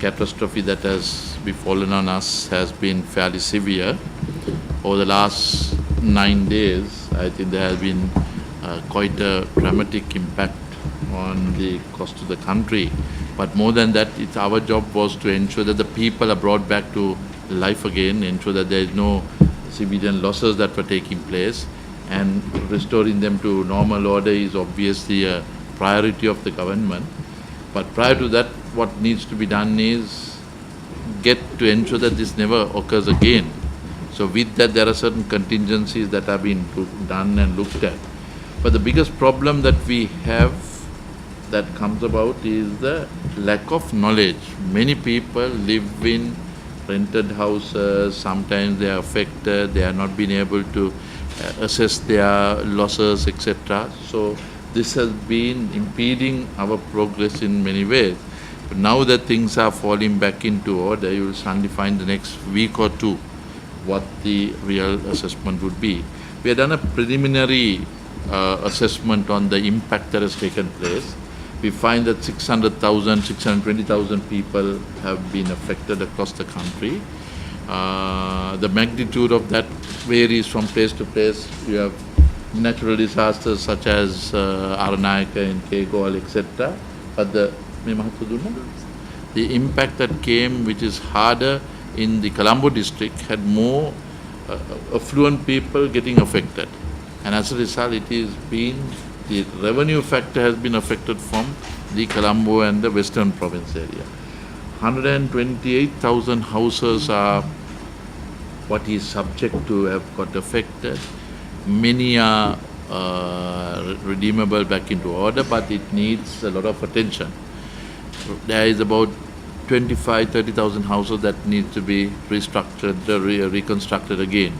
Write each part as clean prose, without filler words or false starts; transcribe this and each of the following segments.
catastrophe that has befallen on us has been fairly severe. Over the last 9 days, I think there has been quite a dramatic impact on the cost of the country. But more than that, our job was to ensure that the people are brought back to life again, ensure that there is no civilian losses that were taking place, and restoring them to normal order is obviously a priority of the government. But prior to that, what needs to be done is get to ensure that this never occurs again. So with that, there are certain contingencies that have been done and looked at. But the biggest problem that we have that comes about is the lack of knowledge. Many people live in rented houses, sometimes they are affected, they are not being able to assess their losses, etc. So this has been impeding our progress in many ways. But now that things are falling back into order, you will suddenly find the next week or two what the real assessment would be. We have done a preliminary assessment on the impact that has taken place. We find that 600,000, 620,000 people have been affected across the country. The magnitude of that varies from place to place. You have natural disasters such as Aranayaka and Kegol, etc. But the impact that came, which is harder in the Colombo district, had more affluent people getting affected. And as a result, it is been the revenue factor has been affected from the Colombo and the Western Province area. 128,000 houses are what is subject to have got affected. Many are redeemable back into order, but it needs a lot of attention. There is about 25,000-30,000 houses that need to be restructured, reconstructed again.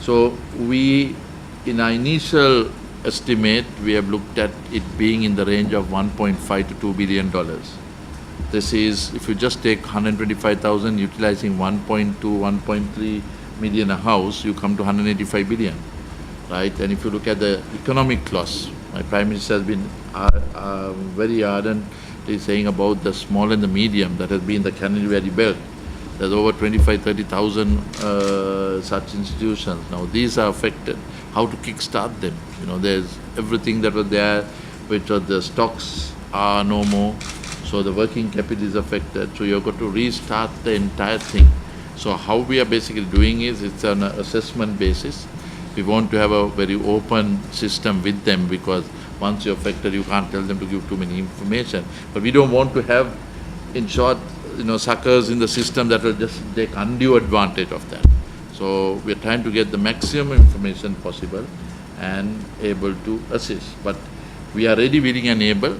So we, in our initial estimate, we have looked at it being in the range of $1.5 to $2 billion. This is, if you just take 125,000 utilizing 1.2, 1.3 million a house, you come to 185 billion, right? And if you look at the economic loss, my Prime Minister has been very ardently saying about the small and the medium that has been the Canary Valley belt. There's over 25,000-30,000 such institutions. Now these are affected. How to kickstart them? You know, there's everything that was there, which are the stocks are no more. So the working capital is affected. So you've got to restart the entire thing. So how we are basically doing is, it's on an assessment basis. We want to have a very open system with them, because once you're affected, you can't tell them to give too many information. But we don't want to have, in short, suckers in the system that will just take undue advantage of that. So we're trying to get the maximum information possible and able to assist. But we are ready, willing and able.